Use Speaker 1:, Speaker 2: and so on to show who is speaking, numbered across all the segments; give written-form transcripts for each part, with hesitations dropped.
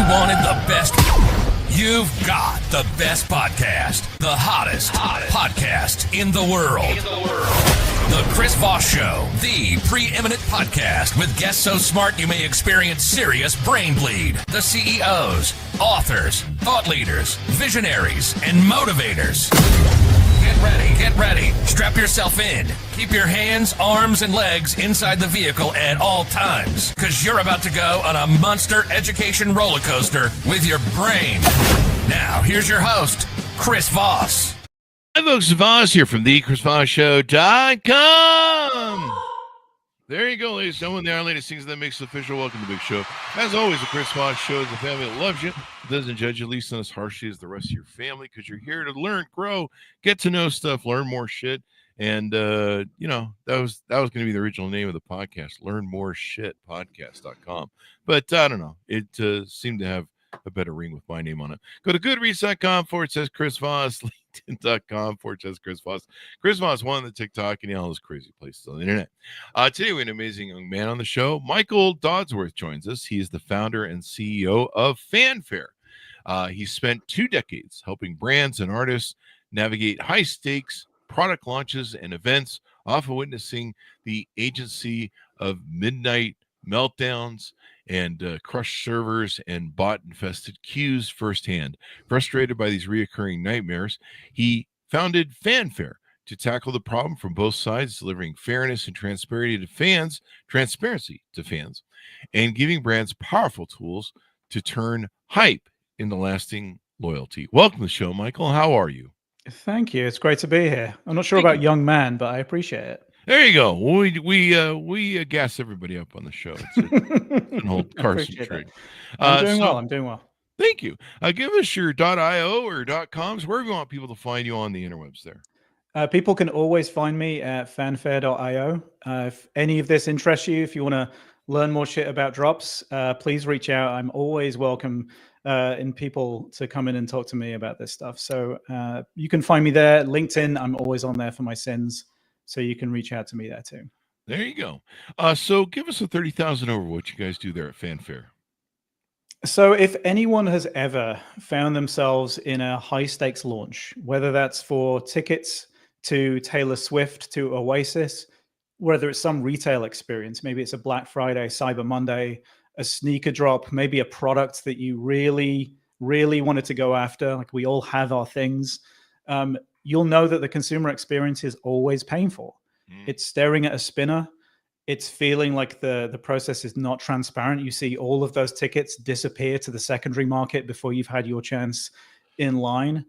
Speaker 1: wanted the best? You've got the best podcast, the hottest podcast in the world. The Chris Voss Show, the preeminent podcast with guests so smart you may experience serious brain bleed. The CEOs, authors, thought leaders, visionaries, and motivators. Get ready. Strap yourself in. Keep your hands, arms, and legs inside the vehicle at all times, because you're about to go on a monster education roller coaster with your brain. Now, here's your host, Chris Voss.
Speaker 2: Hi, folks. Voss here from the ChrisVossShow.com. There you go, ladies and gentlemen. The Iron Lady sings that makes it official. Welcome to the big show. As always, the Chris Voss Show is a family that loves you, doesn't judge you, at least not as harshly as the rest of your family, because you're here to learn, grow, get to know stuff, learn more shit. And, that was going to be the original name of the podcast, Learn More Shit Podcast.com. But I don't know. It seemed to have a better ring with my name on it. Go to goodreads.com/Chris Voss, LinkedIn.com/Chris Voss. Chris Voss won the TikTok and all those crazy places on the internet. Today we have an amazing young man on the show. Michael Dodsworth joins us. He is the founder and CEO of Fanfare. He spent 2 decades helping brands and artists navigate high stakes product launches and events, often witnessing the agency of midnight meltdowns and crushed servers and bot-infested queues firsthand. Frustrated by these reoccurring nightmares, he founded Fanfare to tackle the problem from both sides, delivering fairness and transparency to fans, and giving brands powerful tools to turn hype into lasting loyalty. Welcome to the show, Michael. How are you?
Speaker 3: Thank you. It's great to be here. I'm not sure about young man, but I appreciate it.
Speaker 2: There you go. We gas everybody up on the show. It's an old Carson trick.
Speaker 3: I'm doing well.
Speaker 2: Thank you. Give us your .io or .coms, wherever you want people to find you on the interwebs there.
Speaker 3: People can always find me at fanfare.io. If any of this interests you, if you want to learn more shit about drops, please reach out. I'm always welcome in people to come in and talk to me about this stuff. So you can find me there. LinkedIn, I'm always on there for my sins. So you can reach out to me there too.
Speaker 2: There you go. So give us a 30,000 over what you guys do there at Fanfare.
Speaker 3: So if anyone has ever found themselves in a high stakes launch, whether that's for tickets to Taylor Swift, to Oasis, whether it's some retail experience, maybe it's a Black Friday, Cyber Monday, a sneaker drop, maybe a product that you really, really wanted to go after, like we all have our things, you'll know that the consumer experience is always painful. It's staring at a spinner. It's feeling like the process is not transparent. You see all of those tickets disappear to the secondary market before you've had your chance in line.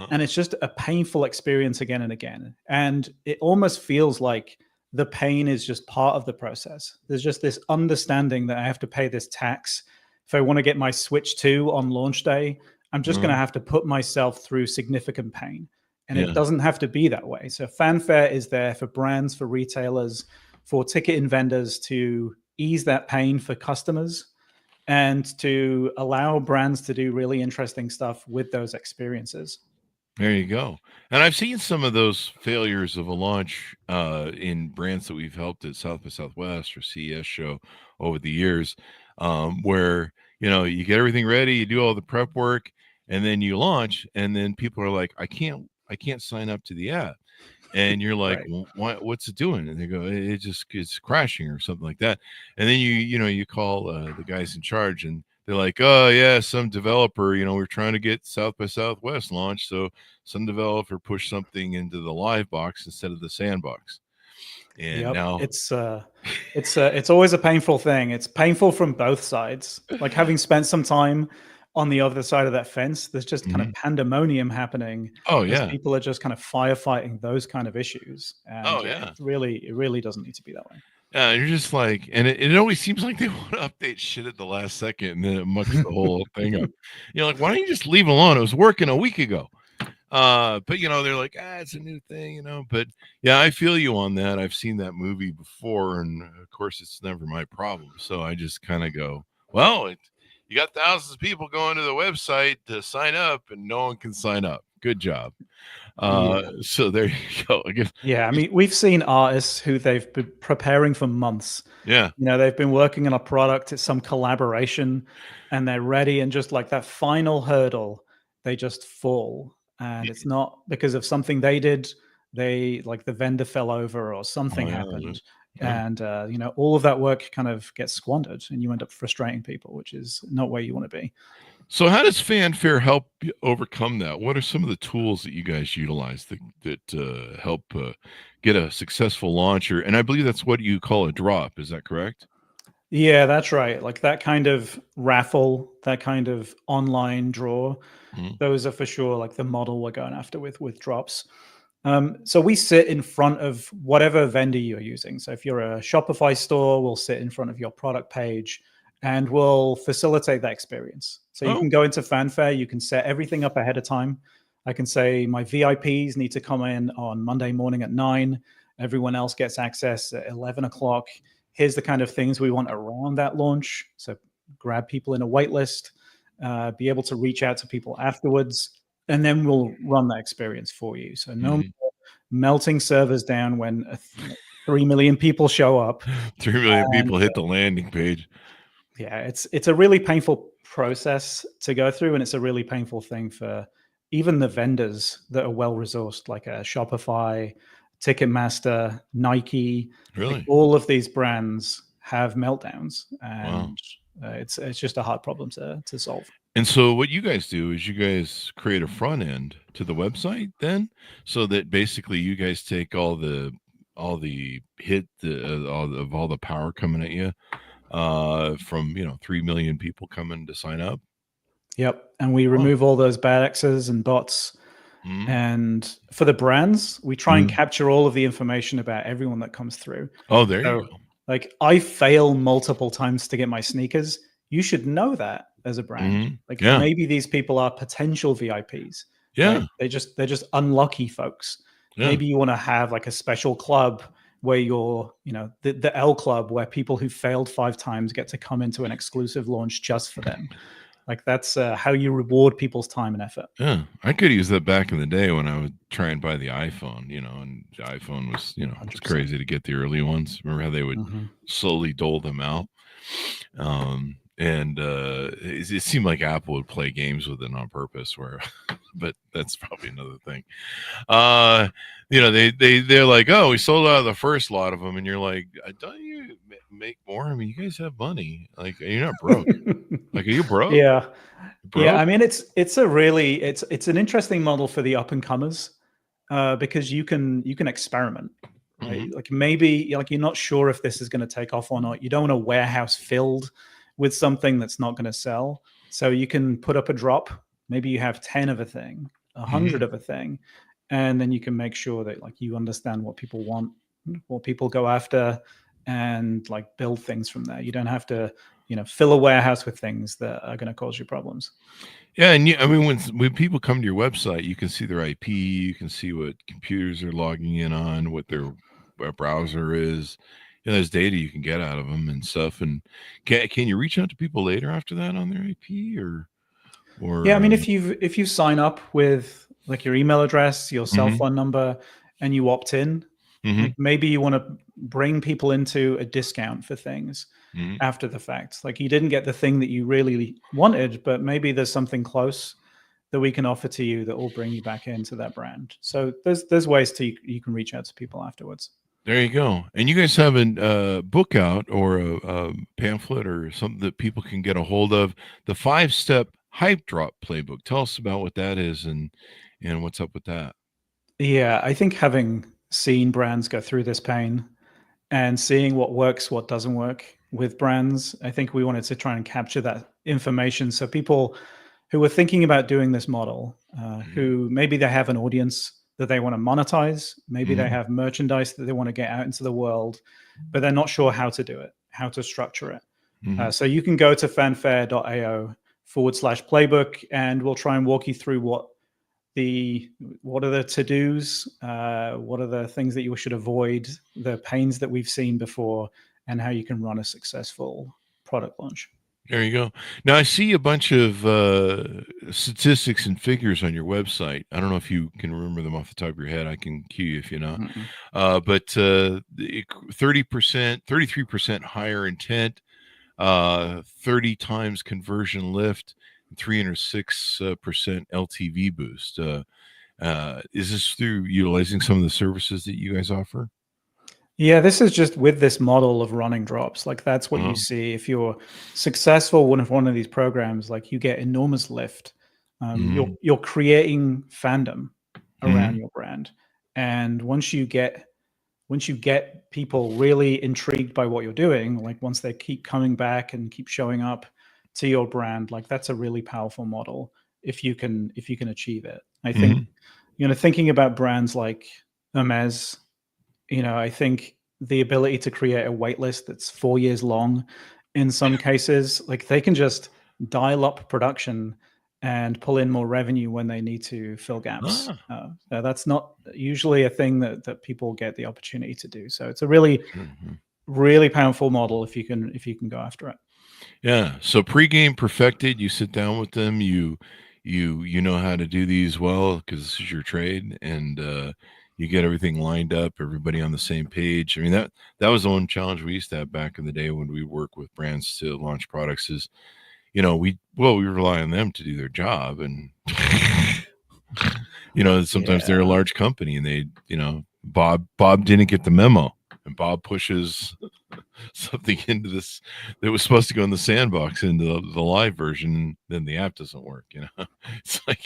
Speaker 3: And it's just a painful experience again and again. And it almost feels like the pain is just part of the process. There's just this understanding that I have to pay this tax. If I want to get my Switch 2 on launch day, I'm just going to have to put myself through significant pain. And it doesn't have to be that way. So Fanfare is there for brands, for retailers, for ticketing vendors to ease that pain for customers and to allow brands to do really interesting stuff with those experiences.
Speaker 2: There you go. And I've seen some of those failures of a launch in brands that we've helped at South by Southwest or CES show over the years, where, you get everything ready, you do all the prep work, and then you launch, and then people are like, I can't sign up to the app. And you're like, right. What's it doing? And they go, it's crashing or something like that. And then you call the guys in charge, and they're like, oh yeah, some developer, we're trying to get South by Southwest launched. So some developer pushed something into the live box instead of the sandbox. And now
Speaker 3: it's always a painful thing. It's painful from both sides. Like having spent some time on the other side of that fence, there's just kind of pandemonium happening.
Speaker 2: Oh yeah,
Speaker 3: people are just kind of firefighting those kind of issues. And it really doesn't need to be that way.
Speaker 2: Yeah, you're just like, and it always seems like they want to update shit at the last second, and then it mucks the whole thing up. Like, why don't you just leave it alone? It was working a week ago. But they're like, it's a new thing, But yeah, I feel you on that. I've seen that movie before, and of course, it's never my problem. So I just kind of go, well, you got thousands of people going to the website to sign up, and no one can sign up. Good job.
Speaker 3: Yeah.
Speaker 2: So there you go. Again,
Speaker 3: Yeah, I mean, we've seen artists who they've been preparing for months.
Speaker 2: yeah.
Speaker 3: They've been working on a product, it's some collaboration, and they're ready, and just like that final hurdle, they just fall. And it's not because of something they did. They like the vendor fell over or something
Speaker 2: Oh, yeah,
Speaker 3: happened.
Speaker 2: yeah.
Speaker 3: And all of that work kind of gets squandered, and you end up frustrating people, which is not where you want to be.
Speaker 2: So how does fanfare help you overcome that? What are some of the tools that you guys utilize that help get a successful launch? And I believe that's what you call a drop. Is that correct?
Speaker 3: Yeah, that's right. Like that kind of raffle, that kind of online draw,
Speaker 2: Mhm.
Speaker 3: those are for sure like the model we're going after with drops. So we sit in front of whatever vendor you're using. So if you're a Shopify store, we'll sit in front of your product page and we'll facilitate that experience. So you
Speaker 2: Oh,
Speaker 3: can go into Fanfare, you can set everything up ahead of time. I can say my VIPs need to come in on Monday morning at 9. Everyone else gets access at 11 o'clock. Here's the kind of things we want around that launch. So grab people in a wait list, be able to reach out to people afterwards, and then we'll run that experience for you. So no
Speaker 2: Mhm.
Speaker 3: more melting servers down when 3 million people show up.
Speaker 2: 3 million
Speaker 3: And
Speaker 2: people hit the landing page.
Speaker 3: yeah, it's a really painful process to go through, and it's a really painful thing for even the vendors that are well resourced, like a Shopify, Ticketmaster, Nike. Like
Speaker 2: Really?
Speaker 3: all of these brands have meltdowns,
Speaker 2: Wow.
Speaker 3: and it's just a hard problem to solve.
Speaker 2: And so what you guys do is you guys create a front end to the website then, so that basically you guys take all the hit all the power coming at you from 3 million people coming to sign up.
Speaker 3: Yep, and we
Speaker 2: Wow.
Speaker 3: remove all those bad X's and bots.
Speaker 2: Mhm.
Speaker 3: And for the brands, we try and
Speaker 2: Mhm.
Speaker 3: capture all of the information about everyone that comes through.
Speaker 2: Oh, there you
Speaker 3: So,
Speaker 2: go.
Speaker 3: like, I fail multiple times to get my sneakers. You should know that as a brand.
Speaker 2: Mhm.
Speaker 3: Like,
Speaker 2: Yeah.
Speaker 3: maybe these people are potential VIPs, right?
Speaker 2: Yeah.
Speaker 3: They're just unlucky folks.
Speaker 2: Yeah.
Speaker 3: Maybe you want to have like a special club where you're, the L club where people who failed 5 times get to come into an exclusive launch just for them. Like that's how you reward people's time and effort.
Speaker 2: Yeah. I could use that back in the day when I would try and buy the iPhone, and the iPhone was, it's
Speaker 3: 100%.
Speaker 2: crazy to get the early ones. Remember how they would slowly dole them out? And it seemed like Apple would play games with it on purpose, but that's probably another thing. They're like, oh, we sold out of the first lot of them, and you're like, don't you make more? I mean, you guys have money. Like, you're not broke. Like, are you broke?
Speaker 3: Yeah.
Speaker 2: Broke?
Speaker 3: Yeah, I mean it's an interesting model for the up and comers because you can experiment, right?
Speaker 2: Mhm.
Speaker 3: Like maybe like you're not sure if this is going to take off or not. You don't want a warehouse filled with something that's not going to sell. So you can put up a drop. Maybe you have 10 of a thing, 100 of a thing, and then you can make sure that like you understand what people want, what people go after, and like build things from there. You don't have to fill a warehouse with things that are going to cause you problems.
Speaker 2: Yeah, and I mean, when people come to your website, you can see their IP, you can see what computers they're logging in on, what their browser is. There's data you can get out of them and stuff. And can you reach out to people later after that on their IP
Speaker 3: Yeah, I
Speaker 2: or
Speaker 3: mean, if you sign up with like your email address, your cell
Speaker 2: Mhm.
Speaker 3: phone number, and you opt in,
Speaker 2: Mhm.
Speaker 3: like maybe you want to bring people into a discount for things
Speaker 2: Mhm.
Speaker 3: after the fact. Like you didn't get the thing that you really wanted, but maybe there's something close that we can offer to you that will bring you back into that brand. So there's ways you can reach out to people afterwards.
Speaker 2: There you go. And you guys have a book out or a pamphlet or something that people can get a hold of. The 5-step hype drop playbook. Tell us about what that is and what's up with that.
Speaker 3: Yeah, I think having seen brands go through this pain and seeing what works, what doesn't work with brands, I think we wanted to try and capture that information so people who are thinking about doing this model,
Speaker 2: Mhm.
Speaker 3: who maybe they have an audience that they want to monetize, maybe they
Speaker 2: Mhm.
Speaker 3: have merchandise that they want to get out into the world, but they're not sure how to do it, how to structure it.
Speaker 2: Mhm.
Speaker 3: So you can go to fanfare.ao/playbook, and we'll try and walk you through what are the to-dos, what are the things that you should avoid, the pains that we've seen before, and how you can run a successful product launch.
Speaker 2: There you go. Now I see a bunch of statistics and figures on your website. I don't know if you can remember them off the top of your head. I can cue you if you know. But 30%, 33% higher intent, 30 times conversion lift, 306% LTV boost. Is this through utilizing some of the services that you guys offer?
Speaker 3: Yeah, this is just with this model of running drops. Like that's what you see. If you're successful with one of these programs, like you get enormous lift. You're creating fandom around your brand, and once you get people really intrigued by what you're doing, like once they keep coming back and keep showing up to your brand, like that's a really powerful model if you can achieve it. I think thinking about brands like Hermes. I think the ability to create a wait list that's 4 years long in some cases, like they can just dial up production and pull in more revenue when they need to fill gaps. That's not usually a thing that people get the opportunity to do. So it's a really, really powerful model if you can go after it.
Speaker 2: Yeah. So pregame perfected. You sit down with them. You know how to do these well because this is your trade, and you get everything lined up, everybody on the same page. I mean, that was the one challenge we used to have back in the day when we work with brands to launch products is, we rely on them to do their job. And, sometimes they're a large company and they, Bob didn't get the memo, and Bob pushes something into this that was supposed to go in the sandbox into the live version, then the app doesn't work. It's like,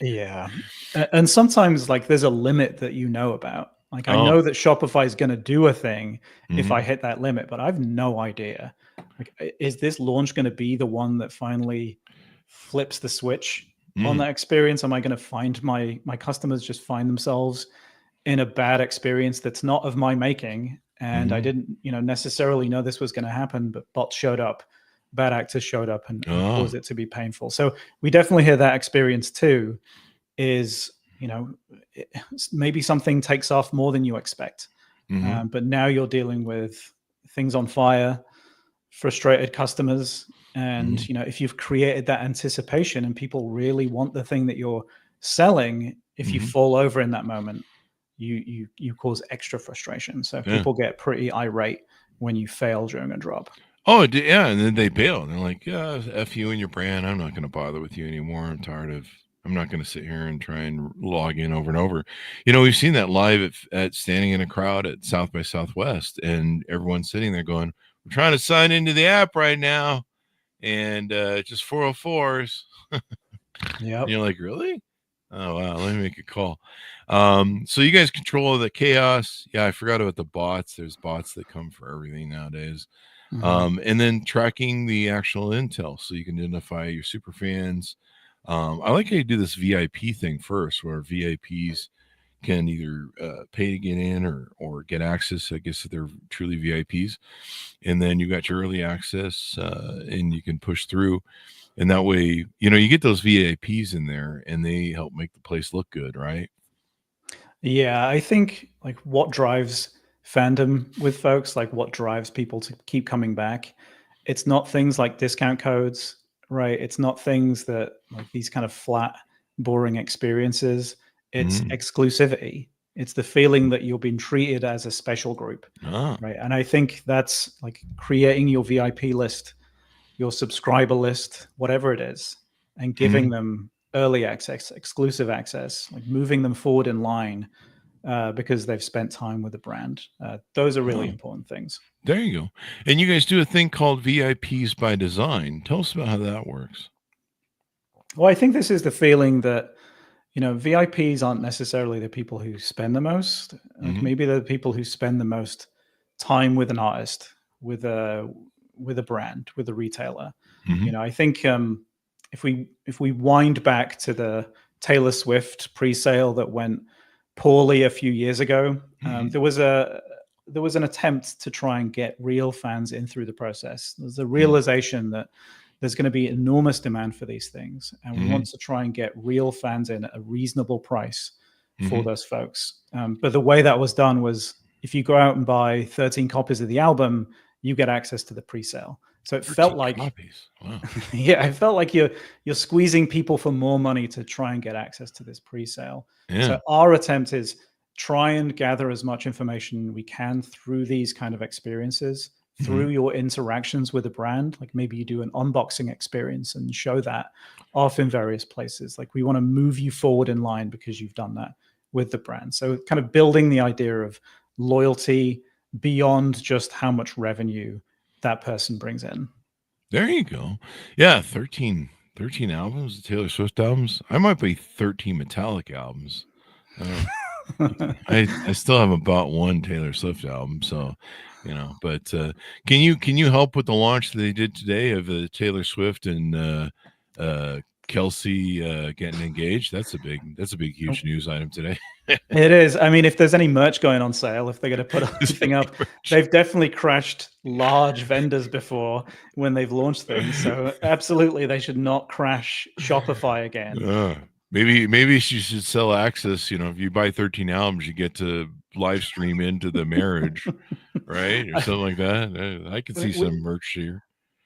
Speaker 3: and sometimes like there's a limit that about. Like I know that Shopify is going to do a thing if I hit that limit, but I have no idea. Like, is this launch going to be the one that finally flips the switch on that experience? Am I going to find my customers just find themselves in a bad experience that's not of my making? And I didn't, necessarily know this was going to happen, but bots showed up, bad actors showed up and caused it to be painful. So we definitely hear that experience too, is, maybe something takes off more than you expect. But now you're dealing with things on fire, frustrated customers. And, if you've created that anticipation and people really want the thing that you're selling, if you fall over in that moment, you cause extra frustration. So people get pretty irate when you fail during a drop.
Speaker 2: Oh, yeah. And then they bail. They're like, yeah, F you and your brand. I'm not going to bother with you anymore. I'm not going to sit here and try and log in over and over. We've seen that live at standing in a crowd at South by Southwest, and everyone's sitting there going, we're trying to sign into the app right now. And just 404s.
Speaker 3: Yeah.
Speaker 2: You're like, really? Oh, wow. Let me make a call. So you guys control the chaos. Yeah, I forgot about the bots. There's bots that come for everything nowadays. And then tracking the actual intel so you can identify your super fans. I like how you do this VIP thing first, where VIPs can either pay to get in or get access. I guess if they're truly VIPs. And then you got your early access and you can push through. And that way, you get those VIPs in there and they help make the place look good, right?
Speaker 3: Yeah, I think like what drives fandom with folks, like what drives people to keep coming back, it's not things like discount codes, right? It's not things that like these kind of flat, boring experiences. It's exclusivity. It's the feeling that you're being treated as a special group, right? And I think that's like creating your VIP list, your subscriber list, whatever it is, and giving them early access, exclusive access, like moving them forward in line because they've spent time with the brand. Those are really important things.
Speaker 2: There you go. And you guys do a thing called VIPs by design. Tell us about how that works.
Speaker 3: Well, I think this is the feeling that, VIPs aren't necessarily the people who spend the most. Like maybe they're the people who spend the most time with an artist, with a brand, with a retailer. I think if we wind back to the Taylor Swift pre-sale that went poorly a few years ago, there was an attempt to try and get real fans in through the process. There's a realization that there's going to be enormous demand for these things, and we want to try and get real fans in at a reasonable price for those folks. But the way that was done was if you go out and buy 13 copies of the album, you get access to the pre-sale. So it felt like,
Speaker 2: copies. Wow.
Speaker 3: yeah, it felt like you're squeezing people for more money to try and get access to this pre-sale.
Speaker 2: Yeah.
Speaker 3: So our attempt is try and gather as much information we can through these kind of experiences, through your interactions with the brand. Like maybe you do an unboxing experience and show that off in various places. Like we want to move you forward in line because you've done that with the brand. So kind of building the idea of loyalty beyond just how much revenue that person brings in.
Speaker 2: There you go. Yeah, 13 albums, Taylor Swift albums. I might be 13 Metallica albums. I still haven't bought one Taylor Swift album, so but can you help with the launch that they did today of Taylor Swift and Kelsey getting engaged? That's a big huge news item today.
Speaker 3: It is. I mean, if there's any merch going on sale, if they're going to put anything up, they've definitely crashed large vendors before when they've launched things. So absolutely, they should not crash Shopify again.
Speaker 2: Maybe she should sell access. If you buy 13 albums, you get to live stream into the marriage, right, or something like that. I could see some merch here.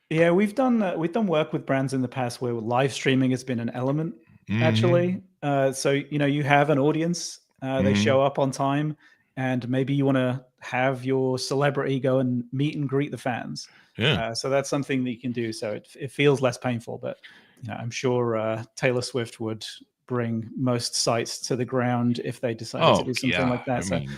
Speaker 3: Yeah, we've done work with brands in the past where live streaming has been an element. Actually, so you have an audience. They show up on time, and maybe you want to have your celebrity go and meet and greet the fans.
Speaker 2: Yeah.
Speaker 3: So that's something that you can do. So it feels less painful, but I'm sure Taylor Swift would bring most sites to the ground if they decided to do something like that.
Speaker 2: I mean,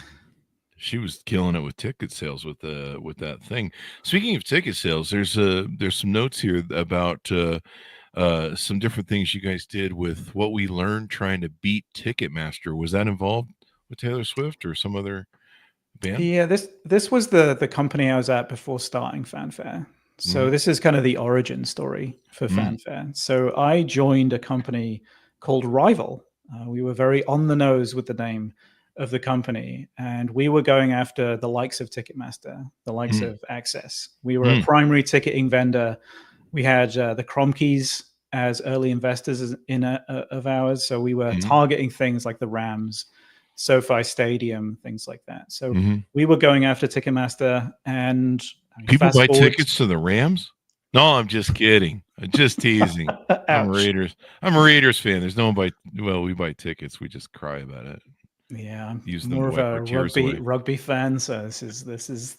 Speaker 2: she was killing it with ticket sales with that thing. Speaking of ticket sales, there's some notes here about some different things you guys did with what we learned trying to beat Ticketmaster. Was that involved with Taylor Swift or some other band?
Speaker 3: Yeah, this was the company I was at before starting Fanfare. So this is kind of the origin story for Fanfare. So I joined a company called Rival. We were very on the nose with the name of the company, and we were going after the likes of Ticketmaster, the likes of Access. We were a primary ticketing vendor. We had the Kromkeys as early investors of ours. So we were targeting things like the Rams, SoFi Stadium, things like that. So we were going after Ticketmaster, and
Speaker 2: people buy tickets to the Rams. No, I'm just kidding. I'm just teasing. I'm a Raiders fan. There's no one we buy tickets. We just cry about it.
Speaker 3: Yeah, I'm more of a rugby fan. So this is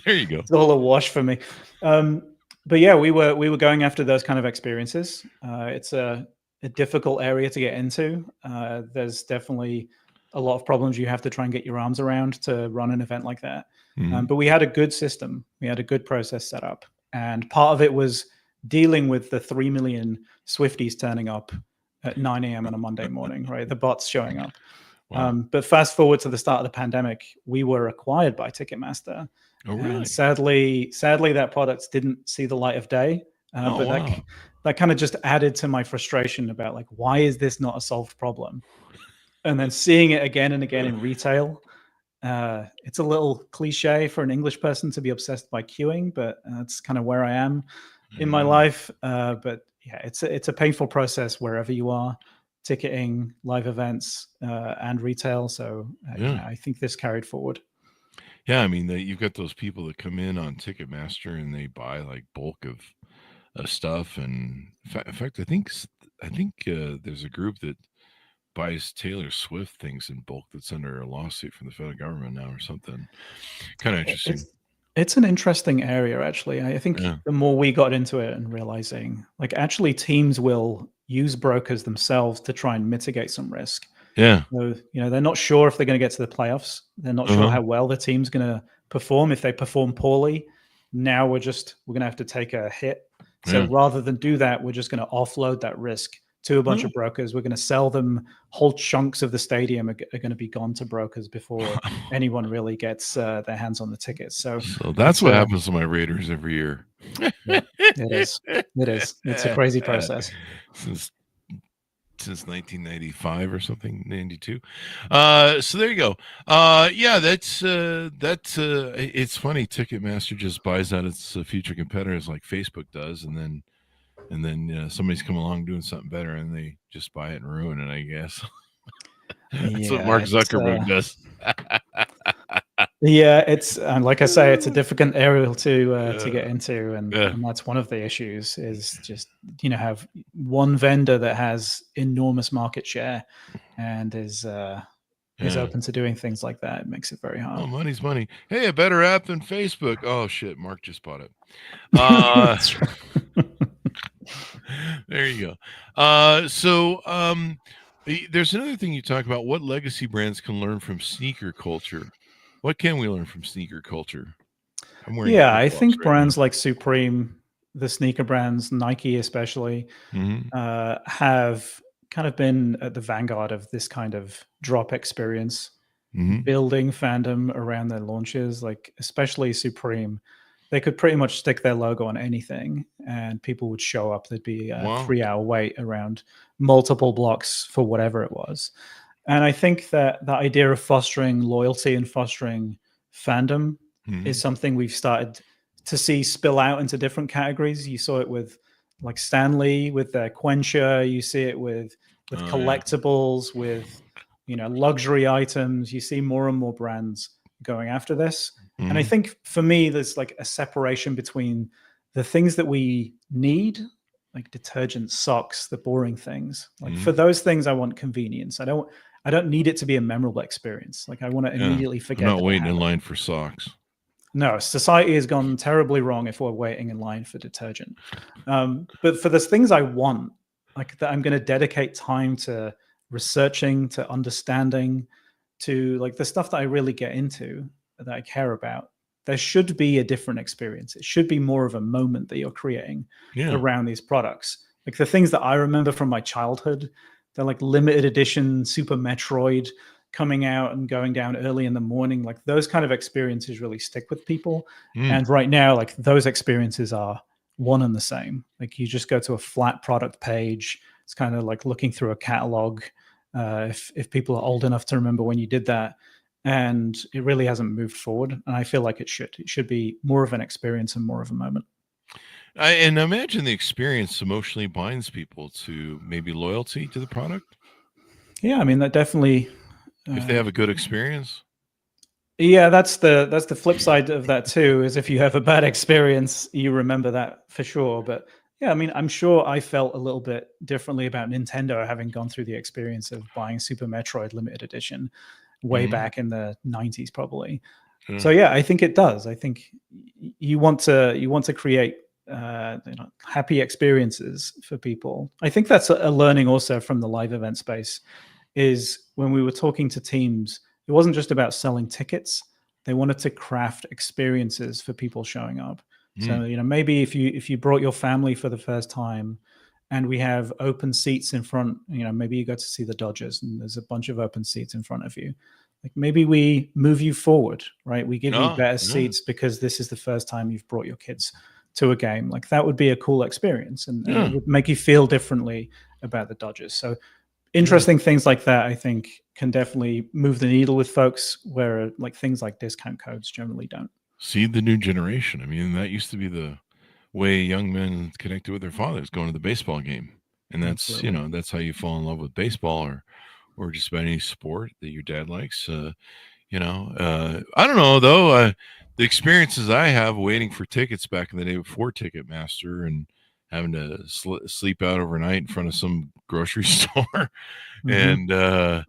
Speaker 2: there you go.
Speaker 3: It's all a wash for me. But yeah, we were going after those kind of experiences. It's a difficult area to get into. There's definitely a lot of problems you have to try and get your arms around to run an event like that. But we had a good system. We had a good process set up. And part of it was dealing with the 3 million Swifties turning up at 9 a.m. on a Monday morning, right? The bots showing up. Wow. But fast forward to the start of the pandemic, we were acquired by Ticketmaster.
Speaker 2: Oh, really?
Speaker 3: And sadly, that product didn't see the light of day. That kind of just added to my frustration about like, why is this not a solved problem? And then seeing it again and again in retail. It's a little cliche for an English person to be obsessed by queuing, but that's kind of where I am in my life. But yeah, it's a painful process wherever you are, ticketing, live events, and retail. So I think this carried forward.
Speaker 2: Yeah, I mean, you've got those people that come in on Ticketmaster and they buy like bulk of stuff. And in fact, I think there's a group that buys Taylor Swift things in bulk that's under a lawsuit from the federal government now or something. Kind of interesting.
Speaker 3: It's an interesting area, actually. I think the more we got into it and realizing, like, actually teams will use brokers themselves to try and mitigate some risk.
Speaker 2: Yeah.
Speaker 3: So, they're not sure if they're going to get to the playoffs. They're not sure how well the team's going to perform. If they perform poorly, now we're going to have to take a hit. So rather than do that, we're just going to offload that risk to a bunch of brokers. We're going to sell them whole chunks of the stadium are going to be gone to brokers before anyone really gets their hands on the tickets. So
Speaker 2: that's what happens to my Raiders every year.
Speaker 3: Yeah, it is. It's a crazy process.
Speaker 2: Since 1995 or something, 92. So there you go. That's it's funny. Ticketmaster just buys out its future competitors like Facebook does, and then somebody's come along doing something better, and they just buy it and ruin it, I guess. That's what Mark Zuckerberg does.
Speaker 3: Yeah, it's and like I say, it's a difficult area to get into, and that's one of the issues. Is just have one vendor that has enormous market share and is open to doing things like that. It makes it very hard.
Speaker 2: Oh, money's money. Hey, a better app than Facebook. Oh shit, Mark just bought it. There you go. There's another thing you talk about. What legacy brands can learn from sneaker culture? What can we learn from sneaker culture?
Speaker 3: I think brands like Supreme, the sneaker brands, Nike especially, have kind of been at the vanguard of this kind of drop experience, building fandom around their launches, like especially Supreme. They could pretty much stick their logo on anything and people would show up. There'd be a 3-hour wait around multiple blocks for whatever it was. And I think that the idea of fostering loyalty and fostering fandom is something we've started to see spill out into different categories. You saw it with like Stanley with their Quencher. You see it with collectibles, with luxury items. You see more and more brands going after this. And I think for me, there's like a separation between the things that we need, like detergent, socks, the boring things. Like for those things, I want convenience. I don't need it to be a memorable experience. Like I want to immediately forget.
Speaker 2: I'm not waiting in line for socks.
Speaker 3: No, society has gone terribly wrong if we're waiting in line for detergent. But for the things I want, like that I'm going to dedicate time to researching, to understanding, to like the stuff that I really get into, that I care about, there should be a different experience. It should be more of a moment that you're creating around these products. Like the things that I remember from my childhood, they're like limited edition Super Metroid coming out and going down early in the morning. Like those kind of experiences really stick with people. And right now, like those experiences are one and the same. Like you just go to a flat product page. It's kind of like looking through a catalog. If people are old enough to remember when you did that, and it really hasn't moved forward. And I feel like it should be more of an experience and more of a moment.
Speaker 2: And imagine the experience emotionally binds people to maybe loyalty to the product.
Speaker 3: Yeah, I mean that definitely.
Speaker 2: If they have a good experience.
Speaker 3: Yeah, that's the flip side of that too. Is if you have a bad experience, you remember that for sure. But yeah, I mean, I'm sure I felt a little bit differently about Nintendo having gone through the experience of buying Super Metroid limited edition way back in the 90s, probably. So yeah, I think it does. I think you want to create happy experiences for people. I think that's a learning also from the live event space. Is when we were talking to teams, it wasn't just about selling tickets. They wanted to craft experiences for people showing up. So maybe if you brought your family for the first time, and we have open seats in front, maybe you go to see the Dodgers and there's a bunch of open seats in front of you. Like maybe we move you forward, right? We give you better seats because this is the first time you've brought your kids to a game. Like that would be a cool experience and it would make you feel differently about the Dodgers. So interesting things like that, I think, can definitely move the needle with folks where like things like discount codes generally don't.
Speaker 2: See the new generation. I mean, that used to be the way young men connected with their fathers, going to the baseball game. And that's,
Speaker 3: Absolutely.
Speaker 2: that's how you fall in love with baseball or just about any sport that your dad likes. I don't know though. The experiences I have waiting for tickets back in the day before Ticketmaster and having to sleep out overnight in front of some grocery store. And I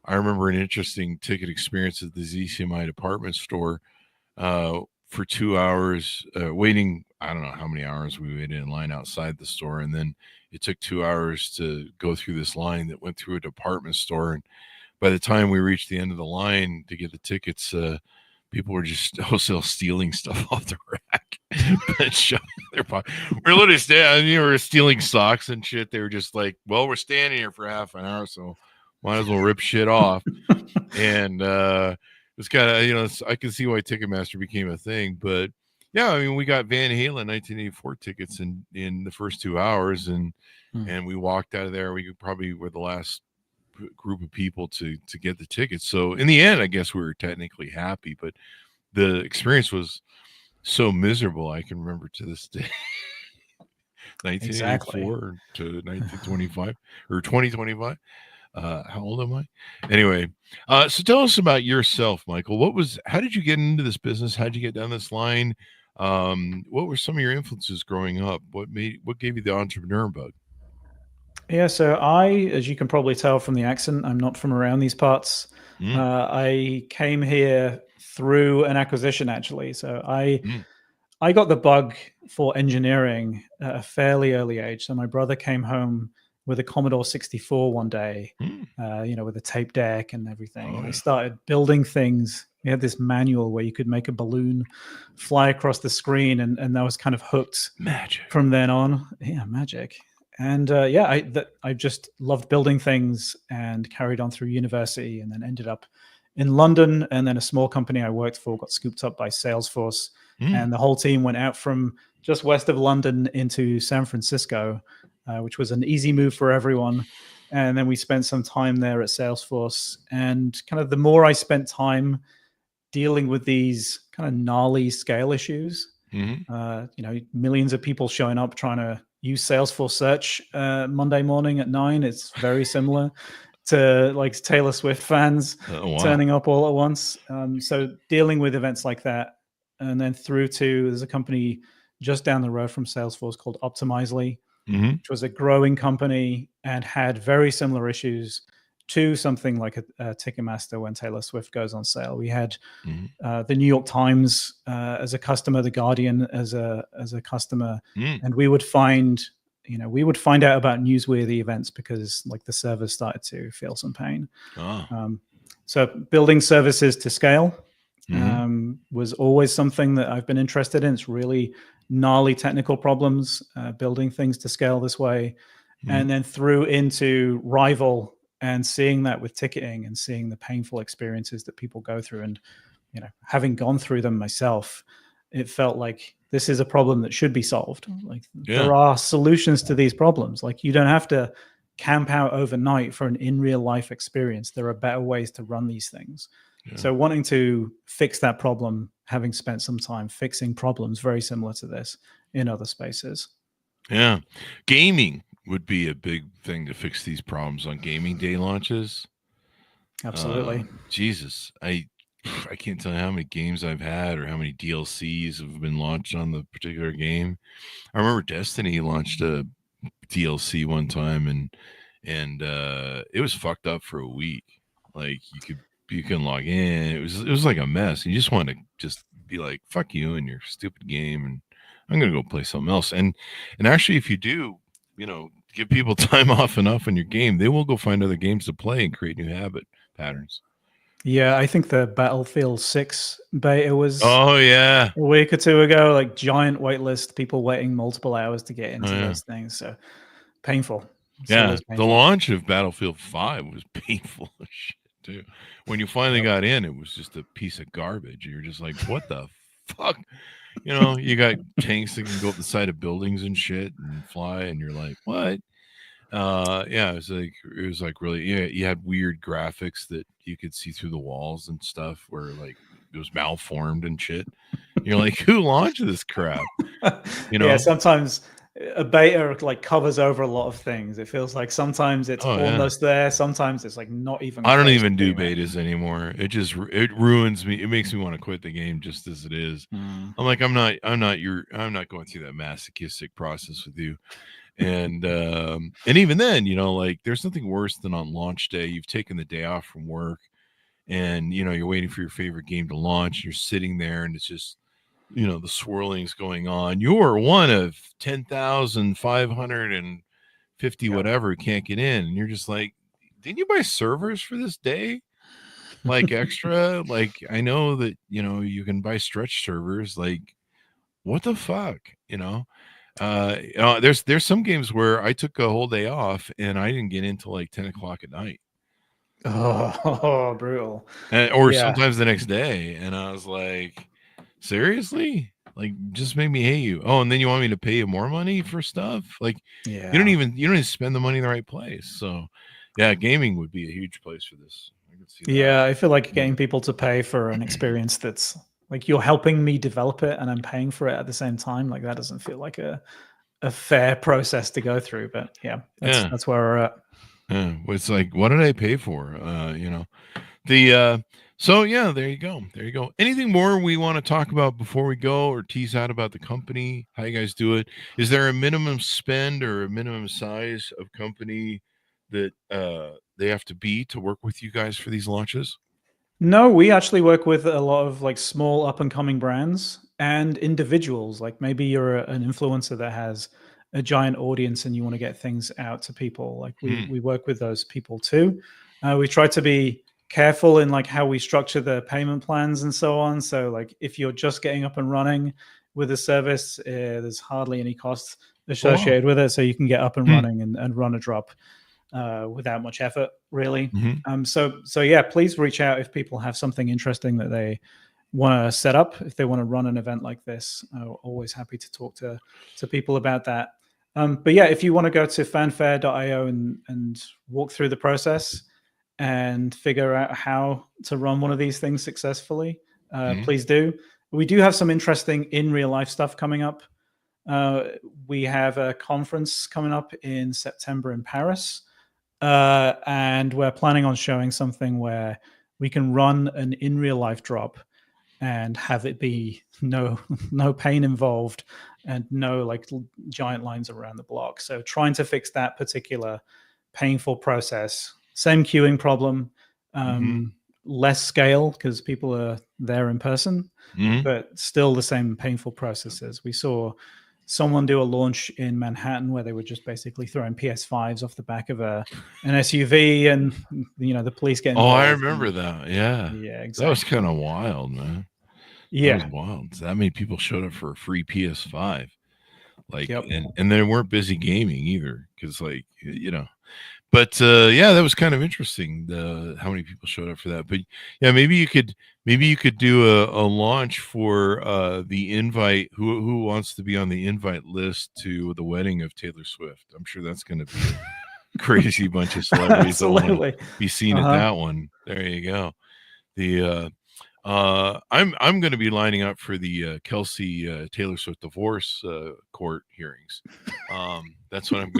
Speaker 2: remember an interesting ticket experience at the ZCMI department store for 2 hours waiting. I don't know how many hours we waited in line outside the store. And then it took 2 hours to go through this line that went through a department store. And by the time we reached the end of the line to get the tickets, people were just wholesale stealing stuff off the rack and shoving their pocket. We're literally standing, we're stealing socks and shit. They were just like, well, we're standing here for half an hour, so might as well rip shit off. And it's kind of, I can see why Ticketmaster became a thing. But yeah, I mean, we got Van Halen 1984 tickets in the first 2 hours, and we walked out of there. We probably were the last group of people to get the tickets. So in the end, I guess we were technically happy, but the experience was so miserable. I can remember to this day, 1984 to 1925 or 2025. How old am I? Anyway, so tell us about yourself, Michael. How did you get into this business? How did you get down this line? What were some of your influences growing up? What gave you the entrepreneur bug?
Speaker 3: Yeah, so as you can probably tell from the accent, I'm not from around these parts. I came here through an acquisition, actually. So I got the bug for engineering at a fairly early age. So my brother came home with a Commodore 64 one day, with a tape deck and everything. And I started building things. We had this manual where you could make a balloon fly across the screen, and that was kind of hooked.
Speaker 2: Magic.
Speaker 3: From then on. Yeah, magic. And I just loved building things and carried on through university, and then ended up in London. And then a small company I worked for got scooped up by Salesforce. And the whole team went out from just west of London into San Francisco, which was an easy move for everyone. And then we spent some time there at Salesforce. And kind of the more I spent time dealing with these kind of gnarly scale issues, millions of people showing up trying to use Salesforce search Monday morning at 9. It's very similar to like Taylor Swift fans turning up all at once. So dealing with events like that, and then through to, there's a company just down the road from Salesforce called Optimizely, which was a growing company and had very similar issues to something like a Ticketmaster when Taylor Swift goes on sale. We had the New York Times as a customer, the Guardian as a customer, and we would find out about newsworthy events because like the servers started to feel some pain. So building services to scale was always something that I've been interested in. It's really gnarly technical problems, building things to scale this way, and then through into Rival and seeing that with ticketing and seeing the painful experiences that people go through. And, having gone through them myself, it felt like this is a problem that should be solved. Like there are solutions to these problems. Like you don't have to camp out overnight for an in real life experience. There are better ways to run these things. So wanting to fix that problem, having spent some time fixing problems very similar to this in other spaces.
Speaker 2: Yeah. Gaming would be a big thing to fix these problems on gaming day launches.
Speaker 3: Absolutely.
Speaker 2: Jesus. I can't tell you how many games I've had or how many DLCs have been launched on the particular game. I remember Destiny launched a DLC one time and it was fucked up for a week. Like you can log in. It was like a mess. You just want to just be like, fuck you and your stupid game, and I'm gonna go play something else. And actually, if you do, give people time off enough in your game, they will go find other games to play and create new habit patterns.
Speaker 3: Yeah, I think the Battlefield 6 beta was
Speaker 2: a
Speaker 3: week or two ago, like giant waitlist, people waiting multiple hours to get into those things. So painful.
Speaker 2: The launch of Battlefield 5 was painful as shit too. When you finally got in, it was just a piece of garbage. You're just like, what the fuck? You got tanks that can go up the side of buildings and shit and fly, and you're like, what? It was like really, you had weird graphics that you could see through the walls and stuff where like it was malformed and shit. You're like, who launched this crap?
Speaker 3: Yeah, sometimes a beta like covers over a lot of things. It feels like sometimes it's almost there, sometimes it's like not even.
Speaker 2: I don't even do betas anymore. It ruins me. It makes me want to quit the game just as it is. I'm like, I'm not going through that masochistic process with you. And even then, like there's nothing worse than on launch day, you've taken the day off from work and you're waiting for your favorite game to launch. You're sitting there and it's just the swirling's going on. You're one of 10,550 whatever can't get in, and you're just like, didn't you buy servers for this day? Like extra? Like I know that you can buy stretch servers. Like what the fuck? There's some games where I took a whole day off and I didn't get into like 10 o'clock at night.
Speaker 3: Oh, brutal.
Speaker 2: Or sometimes the next day, and I was like, seriously? Like just make me hate you. Oh, and then you want me to pay you more money for stuff? Like you don't even spend the money in the right place. So gaming would be a huge place for this. I could see that.
Speaker 3: Yeah, I feel like getting people to pay for an experience that's like you're helping me develop it and I'm paying for it at the same time. Like that doesn't feel like a fair process to go through. But that's where we're at.
Speaker 2: It's like, what did I pay for? The so yeah, there you go. There you go. Anything more we want to talk about before we go, or tease out about the company? How you guys do it? Is there a minimum spend or a minimum size of company that they have to be to work with you guys for these launches?
Speaker 3: No, we actually work with a lot of like small up and coming brands and individuals. Like maybe you're an influencer that has a giant audience and you want to get things out to people. Like we work with those people too. We try to be careful in like how we structure the payment plans and so on. So like if you're just getting up and running with a service, there's hardly any costs associated with it. So you can get up and running and run a drop without much effort, really. So yeah, please reach out if people have something interesting that they want to set up. If they want to run an event like this, always happy to talk to people about that. But yeah, if you want to go to fanfare.io and walk through the process and figure out how to run one of these things successfully, please do. We do have some interesting in real life stuff coming up. We have a conference coming up in September in Paris. And we're planning on showing something where we can run an in real life drop and have it be no pain involved and no like giant lines around the block. So trying to fix that particular painful process. Same queuing problem, less scale because people are there in person, but still the same painful processes. We saw someone do a launch in Manhattan where they were just basically throwing PS5s off the back of an SUV, and the police get involved.
Speaker 2: Oh, I remember that. Yeah,
Speaker 3: exactly.
Speaker 2: That was kind of wild, man.
Speaker 3: Yeah,
Speaker 2: that was wild. That many people showed up for a free PS5, like,
Speaker 3: Yep.
Speaker 2: and they weren't busy gaming either, because But yeah, that was kind of interesting. How many people showed up for that? But yeah, maybe you could do a launch for the invite. Who wants to be on the invite list to the wedding of Taylor Swift? I'm sure that's going to be a crazy bunch of celebrities that want to be seen at that one. There you go. The I'm going to be lining up for the Kelsey Taylor Swift divorce court hearings. That's what I'm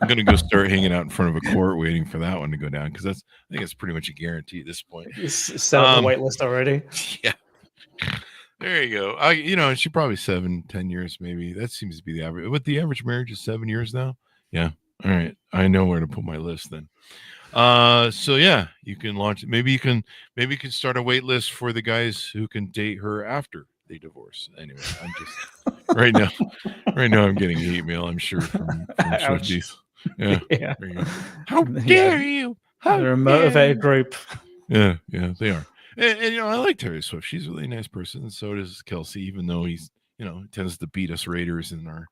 Speaker 2: gonna go start hanging out in front of a court waiting for that one to go down, because I think it's pretty much a guarantee at this point.
Speaker 3: You set up the wait list already.
Speaker 2: Yeah. There you go. She probably 7-10 years maybe. That seems to be the average. What the average marriage is 7 years now. Yeah. All right. I know where to put my list then. So yeah, you can launch. Maybe you can start a wait list for the guys who can date her after they divorce. Anyway, I'm just right now I'm getting an email, I'm sure, from Swifties. Yeah. There you go. How dare you?
Speaker 3: They're a motivated group.
Speaker 2: Yeah, they are. And I like Taylor Swift. She's a really nice person, and so does Kelsey, even though he's tends to beat us Raiders in our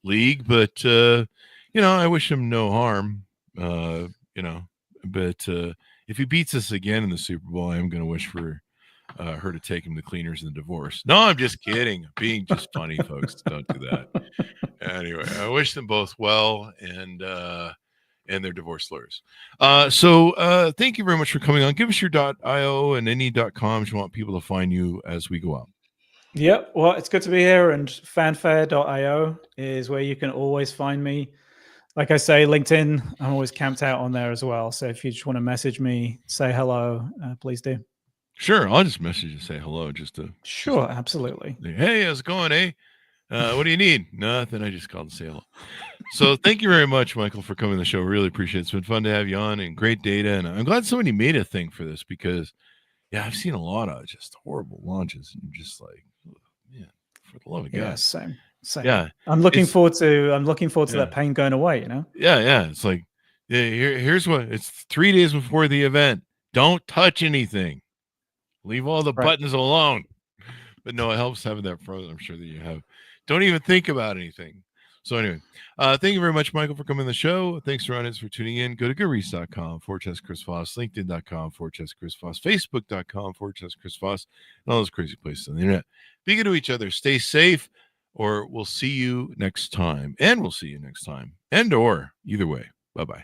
Speaker 2: league. But I wish him no harm. But if he beats us again in the Super Bowl, I'm going to wish for her to take him to cleaners and divorce. No, I'm just kidding. I'm being just funny, folks. Don't do that. Anyway, I wish them both well, and their divorce lawyers. So thank you very much for coming on. Give us your .io and any .coms you want people to find you as we go out.
Speaker 3: Yep. Well, it's good to be here, and fanfare.io is where you can always find me. Like I say, LinkedIn, I'm always camped out on there as well. So if you just want to message me, say hello, please do.
Speaker 2: Sure. I'll just message you, say hello, just to.
Speaker 3: Sure. Absolutely.
Speaker 2: Hey, how's it going, eh? What do you need? Nothing. I just called to say hello. So thank you very much, Michael, for coming to the show. Really appreciate it. It's been fun to have you on, and great data. And I'm glad somebody made a thing for this, because, yeah, I've seen a lot of just horrible launches, and just like, man, for the love of God.
Speaker 3: Yeah, same.
Speaker 2: Yeah,
Speaker 3: I'm looking forward to that pain going away.
Speaker 2: Yeah. It's like, here's what it's 3 days before the event. Don't touch anything. Leave all the buttons alone. But no, it helps having that frozen. I'm sure that you have. Don't even think about anything. So anyway, thank you very much, Michael, for coming on the show. Thanks to our audience for tuning in. Go to Goodreads.com/Chris Voss, LinkedIn.com/Chris Voss, Facebook.com/Chris Voss, and all those crazy places on the internet. Be good to each other. Stay safe. Or we'll see you next time. And we'll see you next time. And or either way. Bye-bye.